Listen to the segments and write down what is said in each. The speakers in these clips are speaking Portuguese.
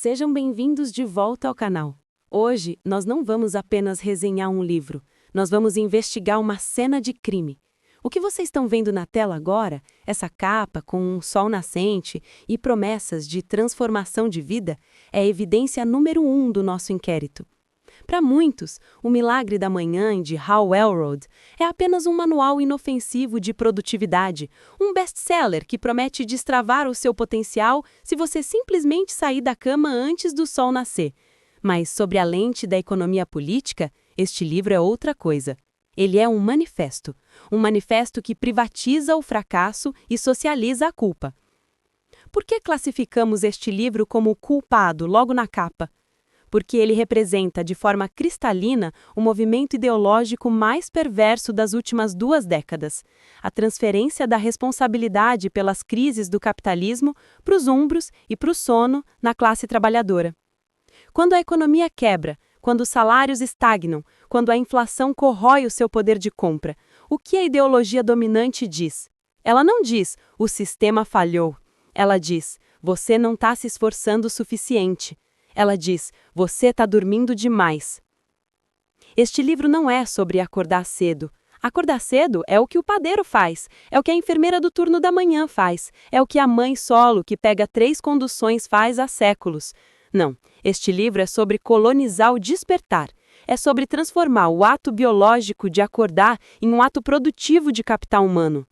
Sejam bem-vindos de volta ao canal. Hoje, nós não vamos apenas resenhar um livro, nós vamos investigar uma cena de crime. O que vocês estão vendo na tela agora, essa capa com um sol nascente e promessas de transformação de vida, é a evidência número 1 do nosso inquérito. Para muitos, O Milagre da Manhã de Hal Elrod é apenas um manual inofensivo de produtividade, um best-seller que promete destravar o seu potencial se você simplesmente sair da cama antes do sol nascer. Mas, sob a lente da economia política, este livro é outra coisa. Ele é um manifesto que privatiza o fracasso e socializa a culpa. Por que classificamos este livro como culpado logo na capa? Porque ele representa de forma cristalina o movimento ideológico mais perverso das últimas 2 décadas, a transferência da responsabilidade pelas crises do capitalismo para os ombros e para o sono na classe trabalhadora. Quando a economia quebra, quando os salários estagnam, quando a inflação corrói o seu poder de compra, o que a ideologia dominante diz? Ela não diz, o sistema falhou. Ela diz, você não está se esforçando o suficiente. Ela diz, você está dormindo demais. Este livro não é sobre acordar cedo. Acordar cedo é o que o padeiro faz, é o que a enfermeira do turno da manhã faz, é o que a mãe solo que pega 3 conduções faz há séculos. Não, este livro é sobre colonizar o despertar. É sobre transformar o ato biológico de acordar em um ato produtivo de capital humano.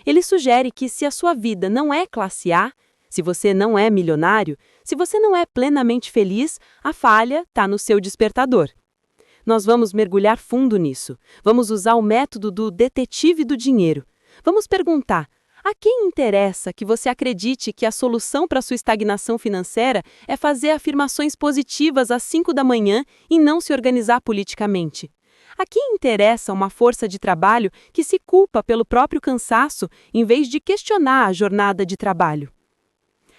Ele sugere que se a sua vida não é classe A, se você não é milionário, se você não é plenamente feliz, a falha está no seu despertador. Nós vamos mergulhar fundo nisso. Vamos usar o método do detetive do dinheiro. Vamos perguntar, a quem interessa que você acredite que a solução para sua estagnação financeira é fazer afirmações positivas às 5 da manhã e não se organizar politicamente? A quem interessa uma força de trabalho que se culpa pelo próprio cansaço em vez de questionar a jornada de trabalho?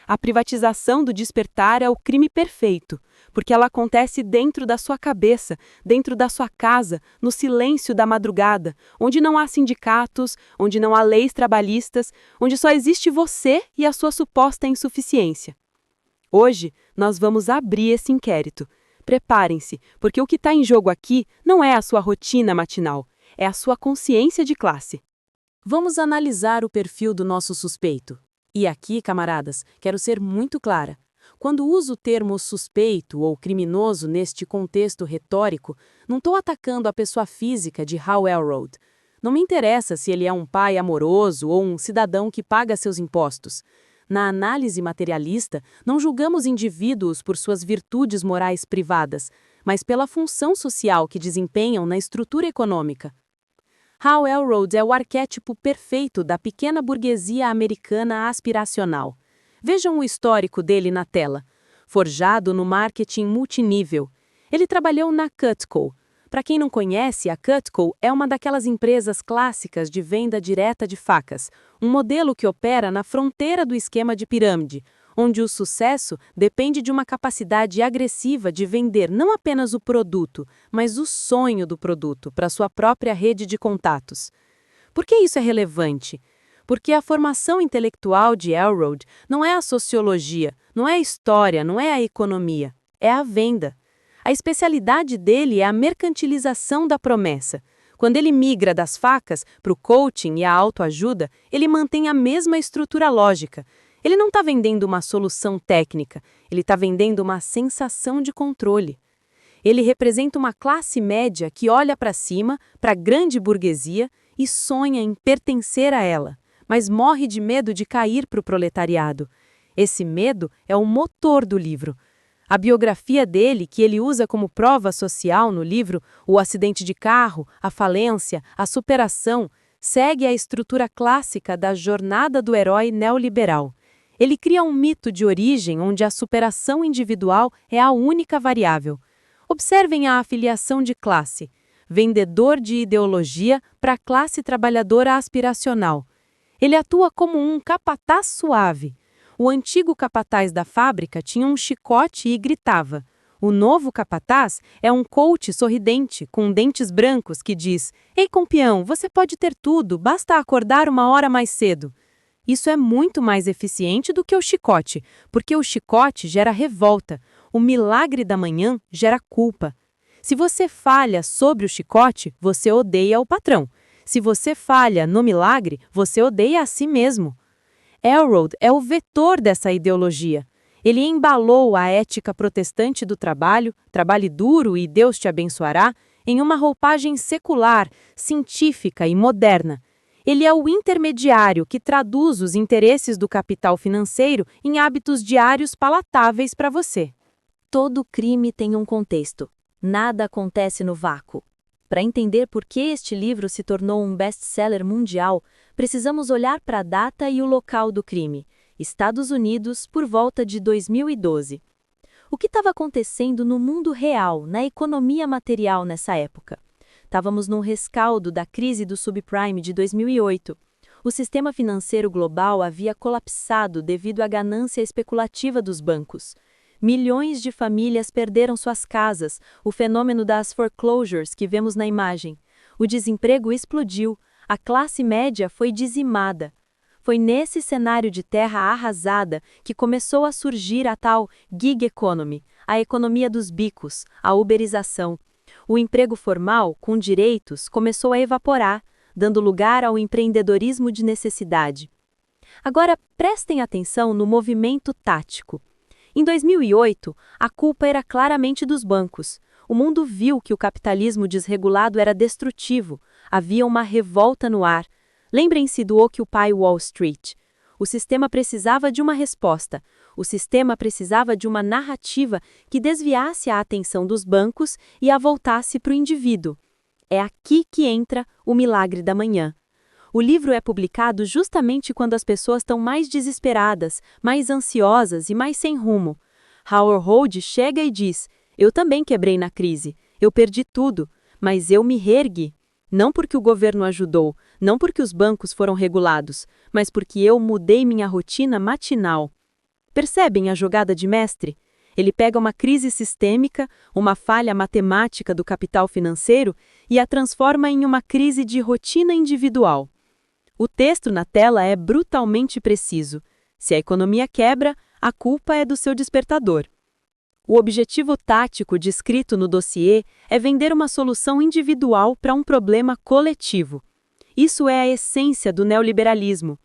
A privatização do despertar é o crime perfeito, porque ela acontece dentro da sua cabeça, dentro da sua casa, no silêncio da madrugada, onde não há sindicatos, onde não há leis trabalhistas, onde só existe você e a sua suposta insuficiência. Hoje, nós vamos abrir esse inquérito. Preparem-se, porque o que está em jogo aqui não é a sua rotina matinal, é a sua consciência de classe. Vamos analisar o perfil do nosso suspeito. E aqui, camaradas, quero ser muito clara. Quando uso o termo suspeito ou criminoso neste contexto retórico, não estou atacando a pessoa física de Hal Elrod. Não me interessa se ele é um pai amoroso ou um cidadão que paga seus impostos. Na análise materialista, não julgamos indivíduos por suas virtudes morais privadas, mas pela função social que desempenham na estrutura econômica. Hal Elrod é o arquétipo perfeito da pequena burguesia americana aspiracional. Vejam o histórico dele na tela. Forjado no marketing multinível. Ele trabalhou na Cutco. Para quem não conhece, a Cutco é uma daquelas empresas clássicas de venda direta de facas, um modelo que opera na fronteira do esquema de pirâmide, onde o sucesso depende de uma capacidade agressiva de vender não apenas o produto, mas o sonho do produto para sua própria rede de contatos. Por que isso é relevante? Porque a formação intelectual de Elrod não é a sociologia, não é a história, não é a economia, é a venda. A especialidade dele é a mercantilização da promessa. Quando ele migra das facas para o coaching e a autoajuda, ele mantém a mesma estrutura lógica. Ele não está vendendo uma solução técnica, ele está vendendo uma sensação de controle. Ele representa uma classe média que olha para cima, para a grande burguesia, e sonha em pertencer a ela, mas morre de medo de cair para o proletariado. Esse medo é o motor do livro. A biografia dele, que ele usa como prova social no livro, o acidente de carro, a falência, a superação, segue a estrutura clássica da jornada do herói neoliberal. Ele cria um mito de origem onde a superação individual é a única variável. Observem a afiliação de classe. Vendedor de ideologia para a classe trabalhadora aspiracional. Ele atua como um capataz suave. O antigo capataz da fábrica tinha um chicote e gritava. O novo capataz é um coach sorridente, com dentes brancos, que diz: Ei, campeão, você pode ter tudo, basta acordar 1 hora mais cedo. Isso é muito mais eficiente do que o chicote, porque o chicote gera revolta, o milagre da manhã gera culpa. Se você falha sobre o chicote, você odeia o patrão. Se você falha no milagre, você odeia a si mesmo. Elrod é o vetor dessa ideologia. Ele embalou a ética protestante do trabalho, trabalhe duro e Deus te abençoará, em uma roupagem secular, científica e moderna. Ele é o intermediário que traduz os interesses do capital financeiro em hábitos diários palatáveis para você. Todo crime tem um contexto. Nada acontece no vácuo. Para entender por que este livro se tornou um best-seller mundial, precisamos olhar para a data e o local do crime. Estados Unidos, por volta de 2012. O que estava acontecendo no mundo real, na economia material nessa época? Estávamos num rescaldo da crise do subprime de 2008. O sistema financeiro global havia colapsado devido à ganância especulativa dos bancos. Milhões de famílias perderam suas casas, o fenômeno das foreclosures que vemos na imagem. O desemprego explodiu, a classe média foi dizimada. Foi nesse cenário de terra arrasada que começou a surgir a tal gig economy, a economia dos bicos, a uberização. O emprego formal, com direitos, começou a evaporar, dando lugar ao empreendedorismo de necessidade. Agora, prestem atenção no movimento tático. Em 2008, a culpa era claramente dos bancos. O mundo viu que o capitalismo desregulado era destrutivo. Havia uma revolta no ar. Lembrem-se do Occupy Wall Street. O sistema precisava de uma resposta. O sistema precisava de uma narrativa que desviasse a atenção dos bancos e a voltasse para o indivíduo. É aqui que entra o milagre da manhã. O livro é publicado justamente quando as pessoas estão mais desesperadas, mais ansiosas e mais sem rumo. Howard Hold chega e diz: "Eu também quebrei na crise. Eu perdi tudo, mas eu me reergui. Não porque o governo ajudou, não porque os bancos foram regulados, mas porque eu mudei minha rotina matinal." Percebem a jogada de mestre? Ele pega uma crise sistêmica, uma falha matemática do capital financeiro e a transforma em uma crise de rotina individual. O texto na tela é brutalmente preciso. Se a economia quebra, a culpa é do seu despertador. O objetivo tático descrito no dossiê é vender uma solução individual para um problema coletivo. Isso é a essência do neoliberalismo.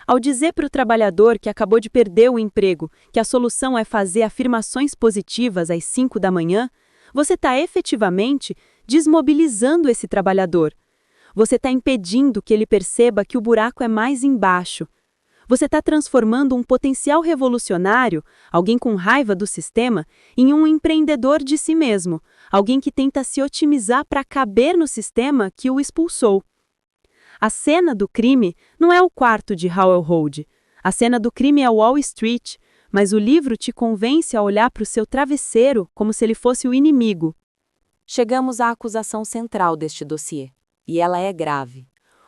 Ao dizer para o trabalhador que acabou de perder o emprego que a solução é fazer afirmações positivas às 5 da manhã, você está efetivamente desmobilizando esse trabalhador. Você está impedindo que ele perceba que o buraco é mais embaixo. Você está transformando um potencial revolucionário, alguém com raiva do sistema, em um empreendedor de si mesmo, alguém que tenta se otimizar para caber no sistema que o expulsou. A cena do crime não é o quarto de Howard Hold. A cena do crime é Wall Street, mas o livro te convence a olhar para o seu travesseiro como se ele fosse o inimigo. Chegamos à acusação central deste dossiê. E ela é grave.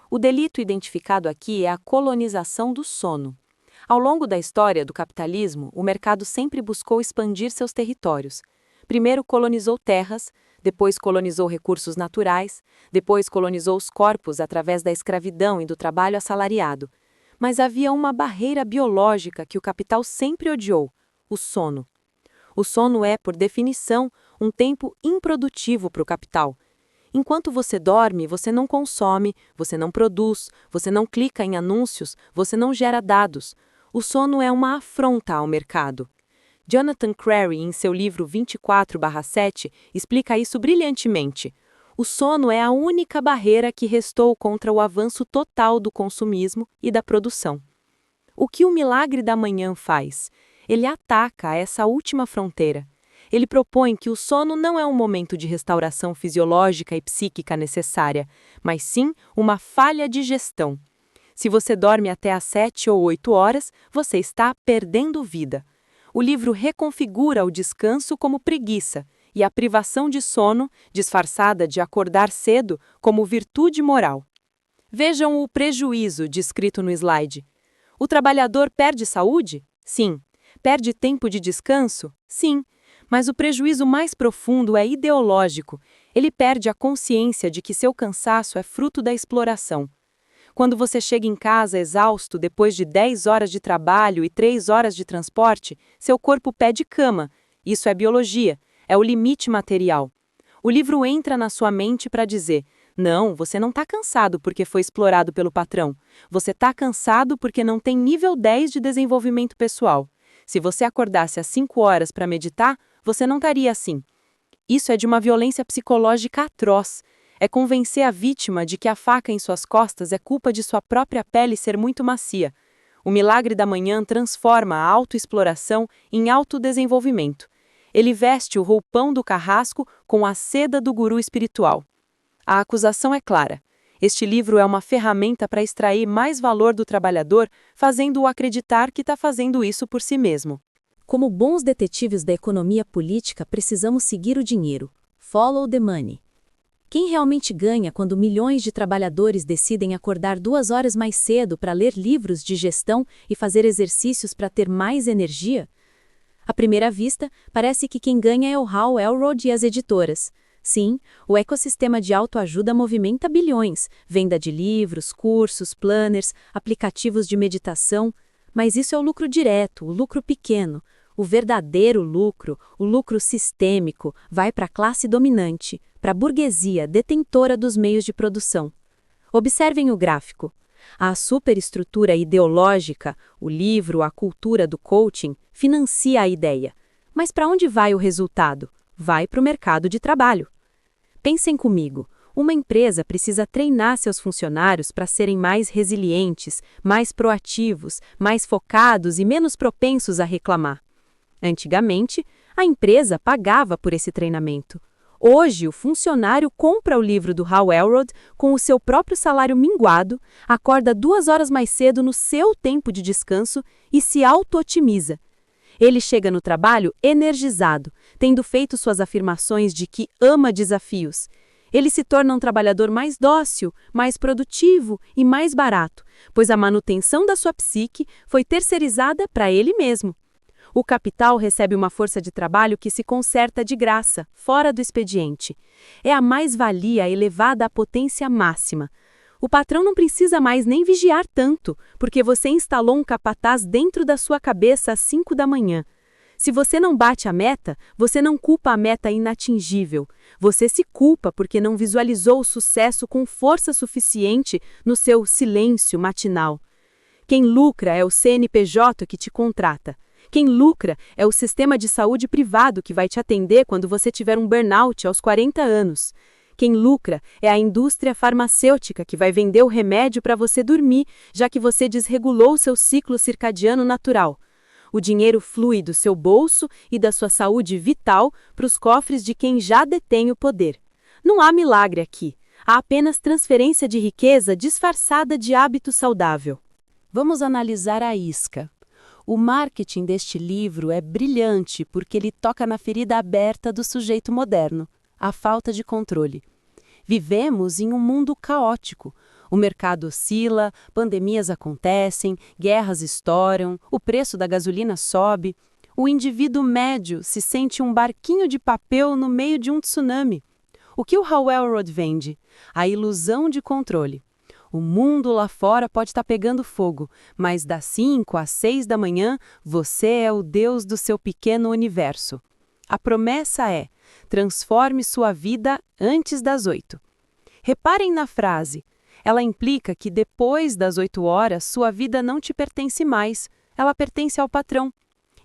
O delito identificado aqui é a colonização do sono. Ao longo da história do capitalismo, o mercado sempre buscou expandir seus territórios. Primeiro colonizou terras, depois colonizou recursos naturais, depois colonizou os corpos através da escravidão e do trabalho assalariado. Mas havia uma barreira biológica que o capital sempre odiou: o sono. O sono é, por definição, um tempo improdutivo para o capital. Enquanto você dorme, você não consome, você não produz, você não clica em anúncios, você não gera dados. O sono é uma afronta ao mercado. Jonathan Crary, em seu livro 24/7, explica isso brilhantemente. O sono é a única barreira que restou contra o avanço total do consumismo e da produção. O que o milagre da manhã faz? Ele ataca essa última fronteira. Ele propõe que o sono não é um momento de restauração fisiológica e psíquica necessária, mas sim uma falha de gestão. Se você dorme até às 7 ou 8 horas, você está perdendo vida. O livro reconfigura o descanso como preguiça e a privação de sono, disfarçada de acordar cedo, como virtude moral. Vejam o prejuízo descrito no slide. O trabalhador perde saúde? Sim. Perde tempo de descanso? Sim. Mas o prejuízo mais profundo é ideológico. Ele perde a consciência de que seu cansaço é fruto da exploração. Quando você chega em casa exausto depois de 10 horas de trabalho e 3 horas de transporte, seu corpo pede cama. Isso é biologia, é o limite material. O livro entra na sua mente para dizer: não, você não está cansado porque foi explorado pelo patrão. Você está cansado porque não tem nível 10 de desenvolvimento pessoal. Se você acordasse às 5 horas para meditar, você não estaria assim. Isso é de uma violência psicológica atroz. É convencer a vítima de que a faca em suas costas é culpa de sua própria pele ser muito macia. O milagre da manhã transforma a autoexploração em autodesenvolvimento. Ele veste o roupão do carrasco com a seda do guru espiritual. A acusação é clara. Este livro é uma ferramenta para extrair mais valor do trabalhador, fazendo-o acreditar que está fazendo isso por si mesmo. Como bons detetives da economia política, precisamos seguir o dinheiro. Follow the money. Quem realmente ganha quando milhões de trabalhadores decidem acordar 2 horas mais cedo para ler livros de gestão e fazer exercícios para ter mais energia? À primeira vista, parece que quem ganha é o Hal Elrod e as editoras. Sim, o ecossistema de autoajuda movimenta bilhões, venda de livros, cursos, planners, aplicativos de meditação, mas isso é o lucro direto, o lucro pequeno. O verdadeiro lucro, o lucro sistêmico, vai para a classe dominante, para a burguesia detentora dos meios de produção. Observem o gráfico. A superestrutura ideológica, o livro, a cultura do coaching, financia a ideia. Mas para onde vai o resultado? Vai para o mercado de trabalho. Pensem comigo, uma empresa precisa treinar seus funcionários para serem mais resilientes, mais proativos, mais focados e menos propensos a reclamar. Antigamente, a empresa pagava por esse treinamento. Hoje, o funcionário compra o livro do Hal Elrod com o seu próprio salário minguado, acorda 2 horas mais cedo no seu tempo de descanso e se auto-otimiza. Ele chega no trabalho energizado, tendo feito suas afirmações de que ama desafios. Ele se torna um trabalhador mais dócil, mais produtivo e mais barato, pois a manutenção da sua psique foi terceirizada para ele mesmo. O capital recebe uma força de trabalho que se conserta de graça, fora do expediente. É a mais-valia elevada à potência máxima. O patrão não precisa mais nem vigiar tanto, porque você instalou um capataz dentro da sua cabeça às 5 da manhã. Se você não bate a meta, você não culpa a meta inatingível. Você se culpa porque não visualizou o sucesso com força suficiente no seu silêncio matinal. Quem lucra é o CNPJ que te contrata. Quem lucra é o sistema de saúde privado que vai te atender quando você tiver um burnout aos 40 anos. Quem lucra é a indústria farmacêutica que vai vender o remédio para você dormir, já que você desregulou seu ciclo circadiano natural. O dinheiro flui do seu bolso e da sua saúde vital para os cofres de quem já detém o poder. Não há milagre aqui. Há apenas transferência de riqueza disfarçada de hábito saudável. Vamos analisar a isca. O marketing deste livro é brilhante porque ele toca na ferida aberta do sujeito moderno, a falta de controle. Vivemos em um mundo caótico. O mercado oscila, pandemias acontecem, guerras estouram, o preço da gasolina sobe. O indivíduo médio se sente um barquinho de papel no meio de um tsunami. O que o Hal Elrod vende? A ilusão de controle. O mundo lá fora pode estar pegando fogo, mas das 5 às 6 da manhã, você é o Deus do seu pequeno universo. A promessa é: transforme sua vida antes das 8. Reparem na frase. Ela implica que depois das 8 horas, sua vida não te pertence mais, ela pertence ao patrão.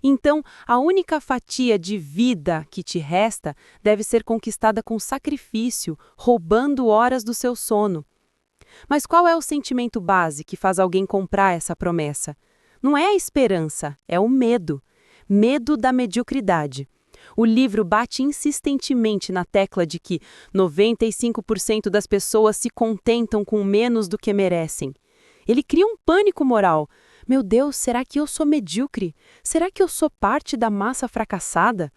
Então, a única fatia de vida que te resta deve ser conquistada com sacrifício, roubando horas do seu sono. Mas qual é o sentimento base que faz alguém comprar essa promessa? Não é a esperança, é o medo. Medo da mediocridade. O livro bate insistentemente na tecla de que 95% das pessoas se contentam com menos do que merecem. Ele cria um pânico moral. Meu Deus, será que eu sou medíocre? Será que eu sou parte da massa fracassada?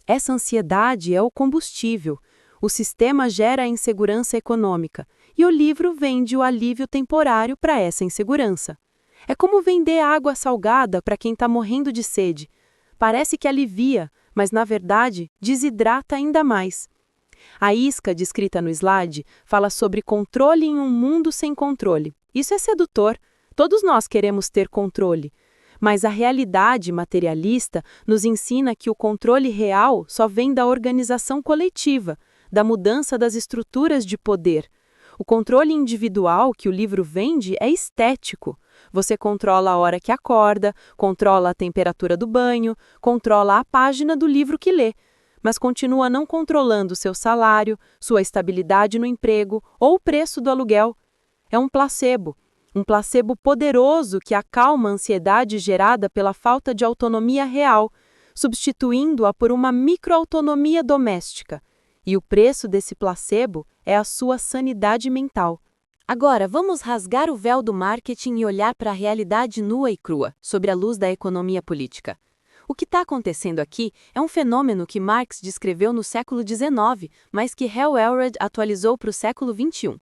Essa ansiedade é o combustível. O sistema gera a insegurança econômica e o livro vende o alívio temporário para essa insegurança. É como vender água salgada para quem está morrendo de sede. Parece que alivia, mas na verdade desidrata ainda mais. A isca descrita no slide fala sobre controle em um mundo sem controle. Isso é sedutor. Todos nós queremos ter controle. Mas a realidade materialista nos ensina que o controle real só vem da organização coletiva, da mudança das estruturas de poder. O controle individual que o livro vende é estético. Você controla a hora que acorda, controla a temperatura do banho, controla a página do livro que lê, mas continua não controlando seu salário, sua estabilidade no emprego ou o preço do aluguel. É um placebo poderoso que acalma a ansiedade gerada pela falta de autonomia real, substituindo-a por uma microautonomia doméstica. E o preço desse placebo é a sua sanidade mental. Agora, vamos rasgar o véu do marketing e olhar para a realidade nua e crua, sob a luz da economia política. O que está acontecendo aqui é um fenômeno que Marx descreveu no século XIX, mas que Hal Elrod atualizou para o século XXI.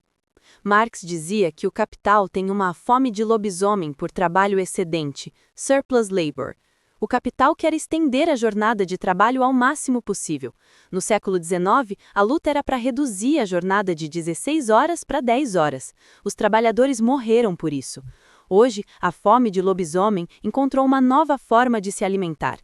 Marx dizia que o capital tem uma fome de lobisomem por trabalho excedente, surplus labor. O capital quer estender a jornada de trabalho ao máximo possível. No século XIX, a luta era para reduzir a jornada de 16 horas para 10 horas. Os trabalhadores morreram por isso. Hoje, a fome de lobisomem encontrou uma nova forma de se alimentar.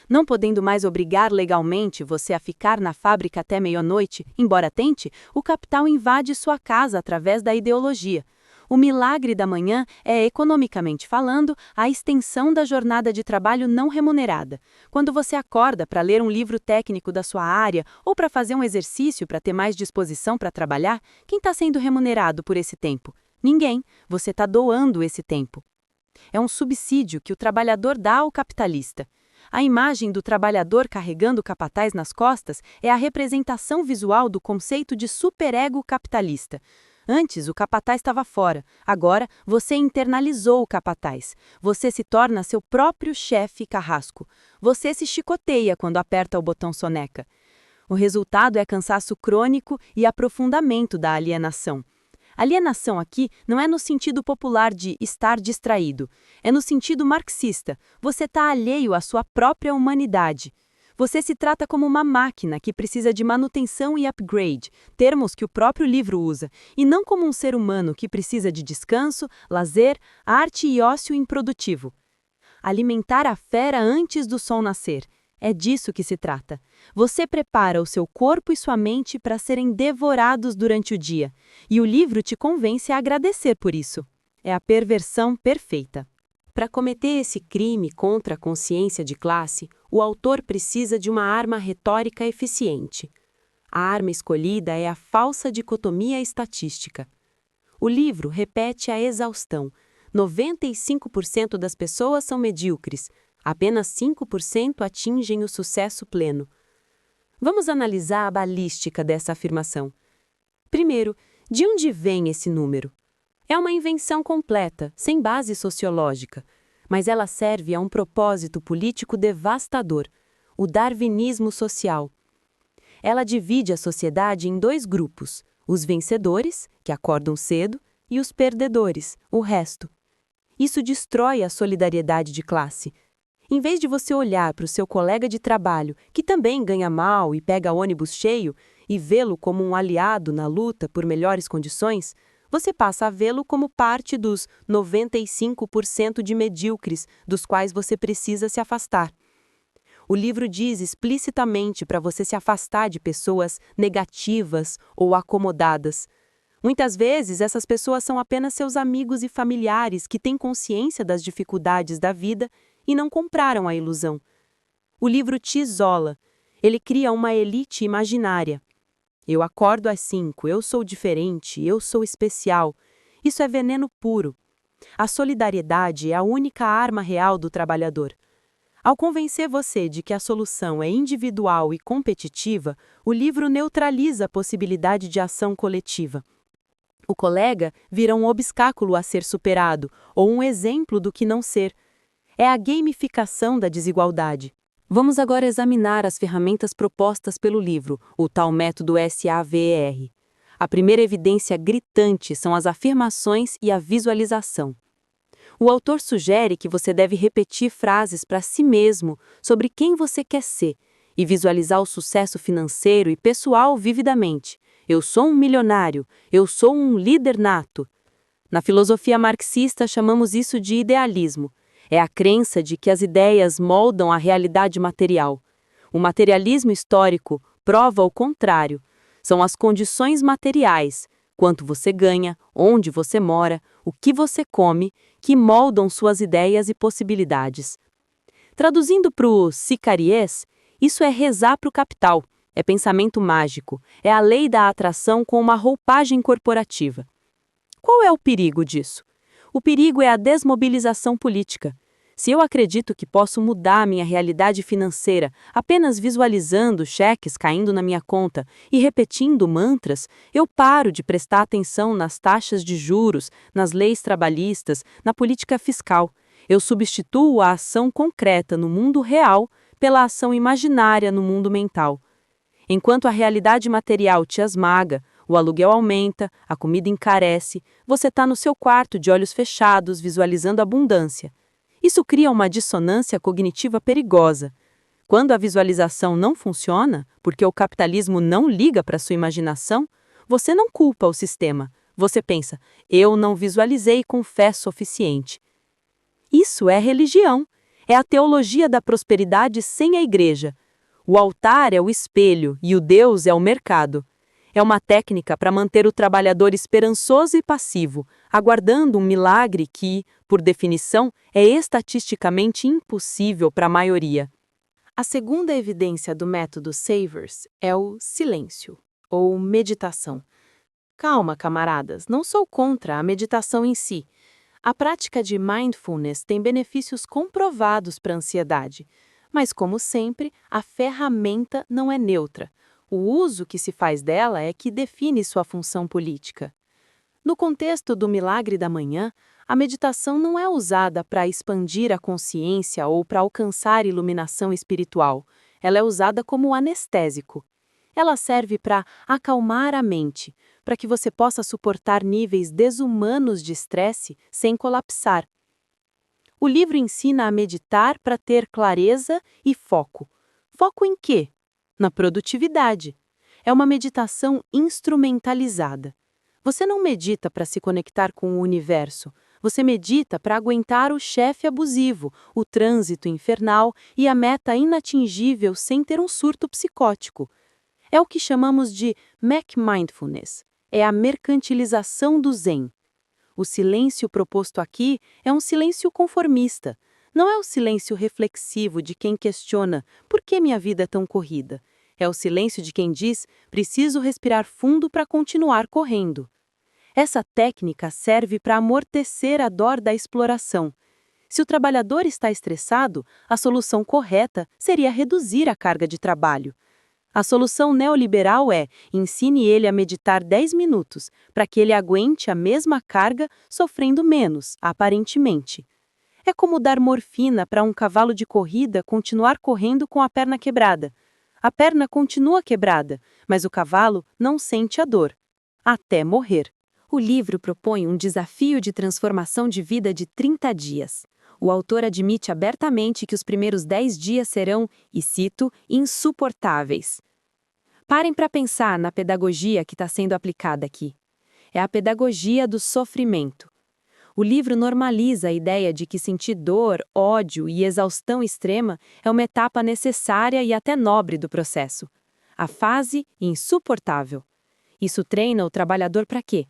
Não podendo mais obrigar legalmente você a ficar na fábrica até meia-noite, embora tente, o capital invade sua casa através da ideologia. O milagre da manhã é, economicamente falando, a extensão da jornada de trabalho não remunerada. Quando você acorda para ler um livro técnico da sua área ou para fazer um exercício para ter mais disposição para trabalhar, quem está sendo remunerado por esse tempo? Ninguém. Você está doando esse tempo. É um subsídio que o trabalhador dá ao capitalista. A imagem do trabalhador carregando o capataz nas costas é a representação visual do conceito de superego capitalista. Antes, o capataz estava fora. Agora, você internalizou o capataz. Você se torna seu próprio chefe carrasco. Você se chicoteia quando aperta o botão soneca. O resultado é cansaço crônico e aprofundamento da alienação. Alienação aqui não é no sentido popular de estar distraído. É no sentido marxista. Você está alheio à sua própria humanidade. Você se trata como uma máquina que precisa de manutenção e upgrade, termos que o próprio livro usa, e não como um ser humano que precisa de descanso, lazer, arte e ócio improdutivo. Alimentar a fera antes do sol nascer. É disso que se trata. Você prepara o seu corpo e sua mente para serem devorados durante o dia, e o livro te convence a agradecer por isso. É a perversão perfeita. Para cometer esse crime contra a consciência de classe, o autor precisa de uma arma retórica eficiente. A arma escolhida é a falsa dicotomia estatística. O livro repete a exaustão. 95% das pessoas são medíocres, apenas 5% atingem o sucesso pleno. Vamos analisar a balística dessa afirmação. Primeiro, de onde vem esse número? É uma invenção completa, sem base sociológica, mas ela serve a um propósito político devastador, o darwinismo social. Ela divide a sociedade em dois grupos, os vencedores, que acordam cedo, e os perdedores, o resto. Isso destrói a solidariedade de classe. Em vez de você olhar para o seu colega de trabalho, que também ganha mal e pega ônibus cheio, e vê-lo como um aliado na luta por melhores condições, você passa a vê-lo como parte dos 95% de medíocres dos quais você precisa se afastar. O livro diz explicitamente para você se afastar de pessoas negativas ou acomodadas. Muitas vezes, essas pessoas são apenas seus amigos e familiares que têm consciência das dificuldades da vida e não compraram a ilusão. O livro te isola. Ele cria uma elite imaginária. Eu acordo às 5, eu sou diferente, eu sou especial. Isso é veneno puro. A solidariedade é a única arma real do trabalhador. Ao convencer você de que a solução é individual e competitiva, o livro neutraliza a possibilidade de ação coletiva. O colega vira um obstáculo a ser superado, ou um exemplo do que não ser. É a gamificação da desigualdade. Vamos agora examinar as ferramentas propostas pelo livro, o tal método SAVER. A primeira evidência gritante são as afirmações e a visualização. O autor sugere que você deve repetir frases para si mesmo sobre quem você quer ser e visualizar o sucesso financeiro e pessoal vividamente. Eu sou um milionário, eu sou um líder nato. Na filosofia marxista, chamamos isso de idealismo. É a crença de que as ideias moldam a realidade material. O materialismo histórico prova o contrário. São as condições materiais, quanto você ganha, onde você mora, o que você come, que moldam suas ideias e possibilidades. Traduzindo para o sicariês, isso é rezar para o capital, é pensamento mágico, é a lei da atração com uma roupagem corporativa. Qual é o perigo disso? O perigo é a desmobilização política. Se eu acredito que posso mudar a minha realidade financeira apenas visualizando cheques caindo na minha conta e repetindo mantras, eu paro de prestar atenção nas taxas de juros, nas leis trabalhistas, na política fiscal. Eu substituo a ação concreta no mundo real pela ação imaginária no mundo mental. Enquanto a realidade material te esmaga, o aluguel aumenta, a comida encarece, você está no seu quarto de olhos fechados, visualizando abundância. Isso cria uma dissonância cognitiva perigosa. Quando a visualização não funciona, porque o capitalismo não liga para sua imaginação, você não culpa o sistema. Você pensa, eu não visualizei com fé suficiente. Isso é religião. É a teologia da prosperidade sem a igreja. O altar é o espelho e o Deus é o mercado. É uma técnica para manter o trabalhador esperançoso e passivo, aguardando um milagre que, por definição, é estatisticamente impossível para a maioria. A segunda evidência do método Savers é o silêncio, ou meditação. Calma, camaradas, não sou contra a meditação em si. A prática de mindfulness tem benefícios comprovados para a ansiedade, mas, como sempre, a ferramenta não é neutra. O uso que se faz dela é que define sua função política. No contexto do milagre da manhã, a meditação não é usada para expandir a consciência ou para alcançar iluminação espiritual. Ela é usada como anestésico. Ela serve para acalmar a mente, para que você possa suportar níveis desumanos de estresse sem colapsar. O livro ensina a meditar para ter clareza e foco. Foco em quê? Na produtividade. É uma meditação instrumentalizada. Você não medita para se conectar com o universo. Você medita para aguentar o chefe abusivo, o trânsito infernal e a meta inatingível sem ter um surto psicótico. É o que chamamos de Mac Mindfulness. É a mercantilização do Zen. O silêncio proposto aqui é um silêncio conformista. Não é o silêncio reflexivo de quem questiona por que minha vida é tão corrida. É o silêncio de quem diz, preciso respirar fundo para continuar correndo. Essa técnica serve para amortecer a dor da exploração. Se o trabalhador está estressado, a solução correta seria reduzir a carga de trabalho. A solução neoliberal é, ensine ele a meditar 10 minutos, para que ele aguente a mesma carga sofrendo menos, aparentemente. É como dar morfina para um cavalo de corrida continuar correndo com a perna quebrada. A perna continua quebrada, mas o cavalo não sente a dor, até morrer. O livro propõe um desafio de transformação de vida de 30 dias. O autor admite abertamente que os primeiros 10 dias serão, e cito, insuportáveis. Parem para pensar na pedagogia que está sendo aplicada aqui. É a pedagogia do sofrimento. O livro normaliza a ideia de que sentir dor, ódio e exaustão extrema é uma etapa necessária e até nobre do processo. A fase insuportável. Isso treina o trabalhador para quê?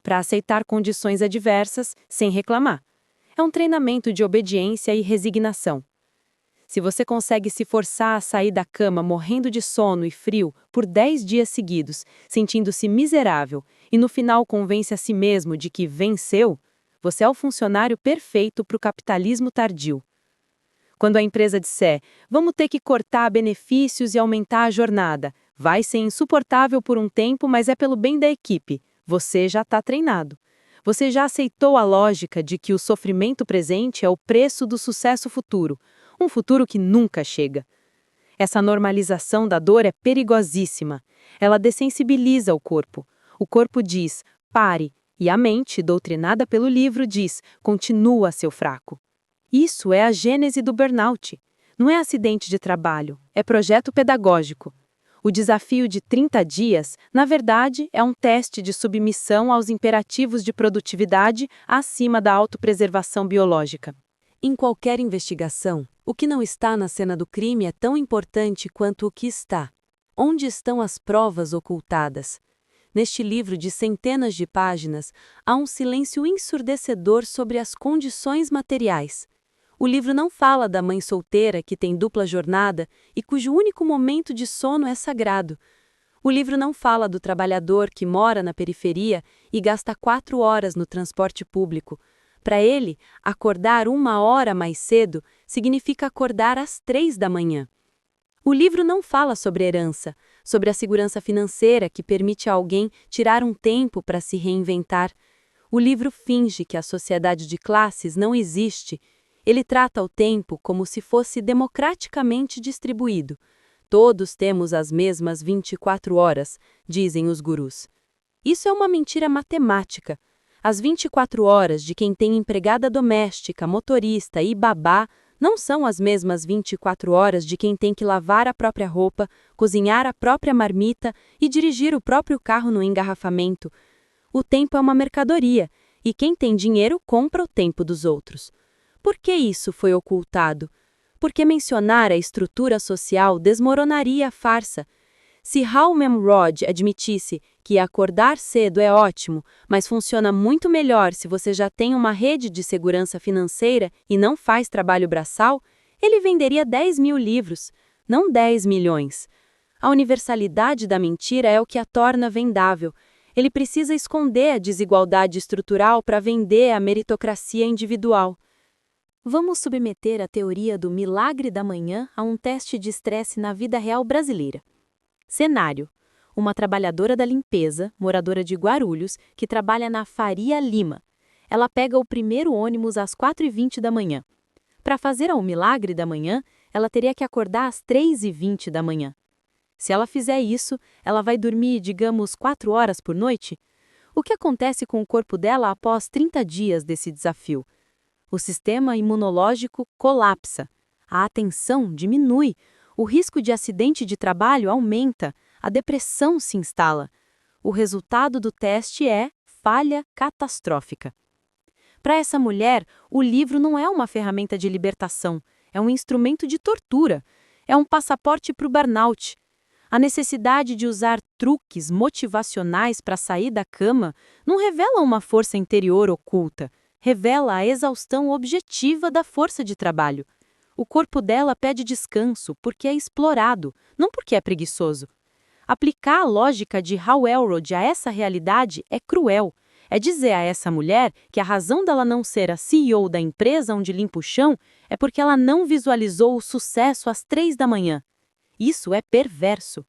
Para aceitar condições adversas sem reclamar. É um treinamento de obediência e resignação. Se você consegue se forçar a sair da cama morrendo de sono e frio por 10 dias seguidos, sentindo-se miserável, e no final convence a si mesmo de que venceu, você é o funcionário perfeito para o capitalismo tardio. Quando a empresa disser, vamos ter que cortar benefícios e aumentar a jornada, vai ser insuportável por um tempo, mas é pelo bem da equipe, você já está treinado. Você já aceitou a lógica de que o sofrimento presente é o preço do sucesso futuro, um futuro que nunca chega. Essa normalização da dor é perigosíssima. Ela dessensibiliza o corpo. O corpo diz, pare, e a mente, doutrinada pelo livro, diz, continua, seu fraco. Isso é a gênese do burnout. Não é acidente de trabalho, é projeto pedagógico. O desafio de 30 dias, na verdade, é um teste de submissão aos imperativos de produtividade acima da autopreservação biológica. Em qualquer investigação, o que não está na cena do crime é tão importante quanto o que está. Onde estão as provas ocultadas? Neste livro de centenas de páginas, há um silêncio ensurdecedor sobre as condições materiais. O livro não fala da mãe solteira que tem dupla jornada e cujo único momento de sono é sagrado. O livro não fala do trabalhador que mora na periferia e gasta 4 horas no transporte público. Para ele, acordar 1 hora mais cedo significa acordar às 3 da manhã. O livro não fala sobre herança, sobre a segurança financeira que permite a alguém tirar um tempo para se reinventar. O livro finge que a sociedade de classes não existe. Ele trata o tempo como se fosse democraticamente distribuído. Todos temos as mesmas 24 horas, dizem os gurus. Isso é uma mentira matemática. As 24 horas de quem tem empregada doméstica, motorista e babá não são as mesmas 24 horas de quem tem que lavar a própria roupa, cozinhar a própria marmita e dirigir o próprio carro no engarrafamento. O tempo é uma mercadoria, e quem tem dinheiro compra o tempo dos outros. Por que isso foi ocultado? Porque mencionar a estrutura social desmoronaria a farsa. Se Hal Memrod admitisse que acordar cedo é ótimo, mas funciona muito melhor se você já tem uma rede de segurança financeira e não faz trabalho braçal, ele venderia 10.000 livros, não 10 milhões. A universalidade da mentira é o que a torna vendável. Ele precisa esconder a desigualdade estrutural para vender a meritocracia individual. Vamos submeter a teoria do milagre da manhã a um teste de estresse na vida real brasileira. Cenário: uma trabalhadora da limpeza, moradora de Guarulhos, que trabalha na Faria Lima. Ela pega o primeiro ônibus às 4h20 da manhã. Para fazer o milagre da manhã, ela teria que acordar às 3h20 da manhã. Se ela fizer isso, ela vai dormir, digamos, 4 horas por noite? O que acontece com o corpo dela após 30 dias desse desafio? O sistema imunológico colapsa, a atenção diminui, o risco de acidente de trabalho aumenta, a depressão se instala. O resultado do teste é falha catastrófica. Para essa mulher, o livro não é uma ferramenta de libertação, é um instrumento de tortura, é um passaporte para o burnout. A necessidade de usar truques motivacionais para sair da cama não revela uma força interior oculta, revela a exaustão objetiva da força de trabalho. O corpo dela pede descanso porque é explorado, não porque é preguiçoso. Aplicar a lógica de Hal Elrod a essa realidade é cruel. É dizer a essa mulher que a razão dela não ser a CEO da empresa onde limpa o chão é porque ela não visualizou o sucesso às 3 da manhã. Isso é perverso.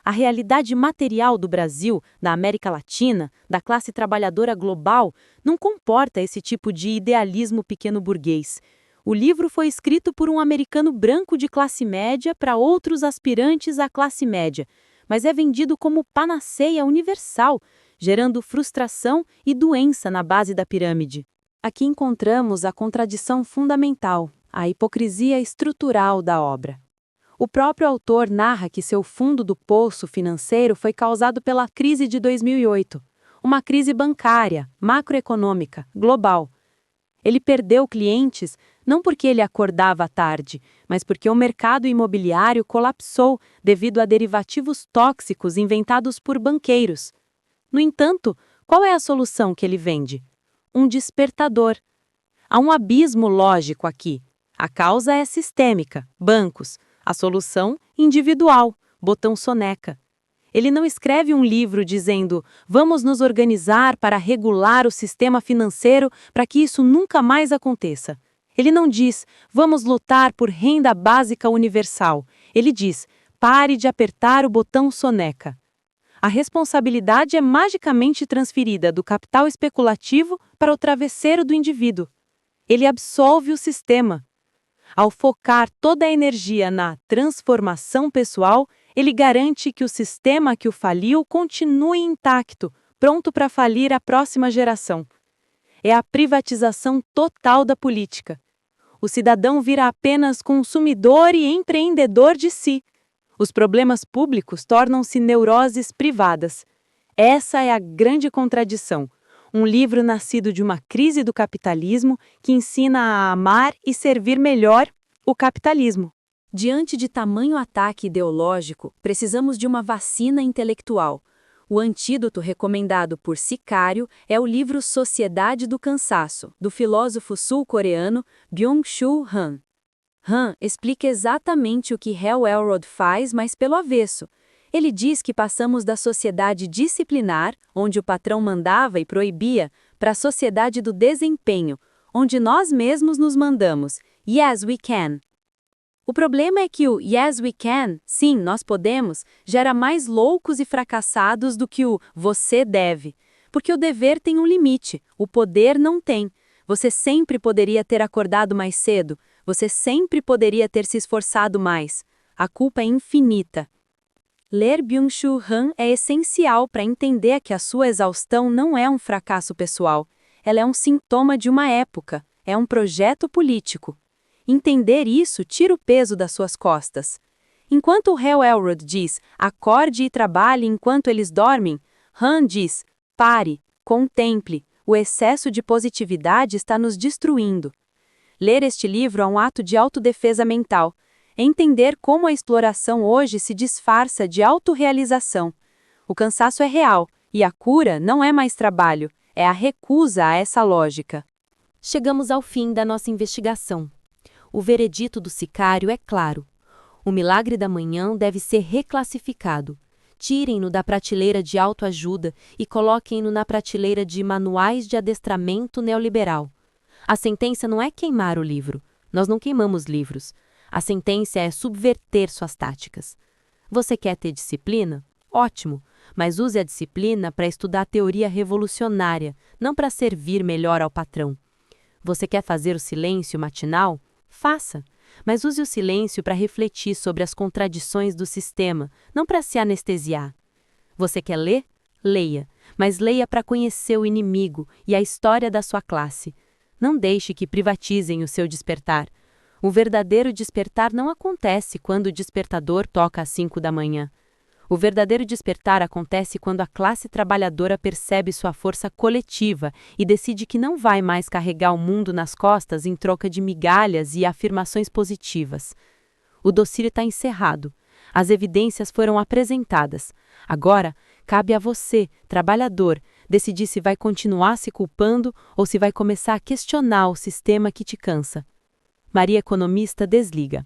A realidade material do Brasil, da América Latina, da classe trabalhadora global, não comporta esse tipo de idealismo pequeno-burguês. O livro foi escrito por um americano branco de classe média para outros aspirantes à classe média, mas é vendido como panaceia universal, gerando frustração e doença na base da pirâmide. Aqui encontramos a contradição fundamental, a hipocrisia estrutural da obra. O próprio autor narra que seu fundo do poço financeiro foi causado pela crise de 2008, uma crise bancária, macroeconômica, global. Ele perdeu clientes não porque ele acordava tarde, mas porque o mercado imobiliário colapsou devido a derivativos tóxicos inventados por banqueiros. No entanto, qual é a solução que ele vende? Um despertador. Há um abismo lógico aqui. A causa é sistêmica, bancos. A solução, individual, botão soneca. Ele não escreve um livro dizendo, vamos nos organizar para regular o sistema financeiro para que isso nunca mais aconteça. Ele não diz, vamos lutar por renda básica universal. Ele diz, pare de apertar o botão soneca. A responsabilidade é magicamente transferida do capital especulativo para o travesseiro do indivíduo. Ele absolve o sistema. Ao focar toda a energia na transformação pessoal, ele garante que o sistema que o faliu continue intacto, pronto para falir a próxima geração. É a privatização total da política. O cidadão vira apenas consumidor e empreendedor de si. Os problemas públicos tornam-se neuroses privadas. Essa é a grande contradição. Um livro nascido de uma crise do capitalismo que ensina a amar e servir melhor o capitalismo. Diante de tamanho ataque ideológico, precisamos de uma vacina intelectual. O antídoto recomendado por Sicário é o livro Sociedade do Cansaço, do filósofo sul-coreano Byung-Chul Han. Han explica exatamente o que Hal Elrod faz, mas pelo avesso. Ele diz que passamos da sociedade disciplinar, onde o patrão mandava e proibia, para a sociedade do desempenho, onde nós mesmos nos mandamos. Yes, we can. O problema é que o yes, we can, sim, nós podemos, gera mais loucos e fracassados do que o você deve. Porque o dever tem um limite, o poder não tem. Você sempre poderia ter acordado mais cedo, você sempre poderia ter se esforçado mais. A culpa é infinita. Ler Byung-Chul Han é essencial para entender que a sua exaustão não é um fracasso pessoal. Ela é um sintoma de uma época, é um projeto político. Entender isso tira o peso das suas costas. Enquanto o Hal Elrod diz, acorde e trabalhe enquanto eles dormem, Han diz, pare, contemple, o excesso de positividade está nos destruindo. Ler este livro é um ato de autodefesa mental. Entender como a exploração hoje se disfarça de autorrealização. O cansaço é real, e a cura não é mais trabalho, é a recusa a essa lógica. Chegamos ao fim da nossa investigação. O veredito do Sicário é claro. O milagre da manhã deve ser reclassificado. Tirem-no da prateleira de autoajuda e coloquem-no na prateleira de manuais de adestramento neoliberal. A sentença não é queimar o livro. Nós não queimamos livros. A sentença é subverter suas táticas. Você quer ter disciplina? Ótimo, mas use a disciplina para estudar teoria revolucionária, não para servir melhor ao patrão. Você quer fazer o silêncio matinal? Faça, mas use o silêncio para refletir sobre as contradições do sistema, não para se anestesiar. Você quer ler? Leia, mas leia para conhecer o inimigo e a história da sua classe. Não deixe que privatizem o seu despertar. O verdadeiro despertar não acontece quando o despertador toca às 5 da manhã. O verdadeiro despertar acontece quando a classe trabalhadora percebe sua força coletiva e decide que não vai mais carregar o mundo nas costas em troca de migalhas e afirmações positivas. O dossiê está encerrado. As evidências foram apresentadas. Agora, cabe a você, trabalhador, decidir se vai continuar se culpando ou se vai começar a questionar o sistema que te cansa. Maria Economista desliga.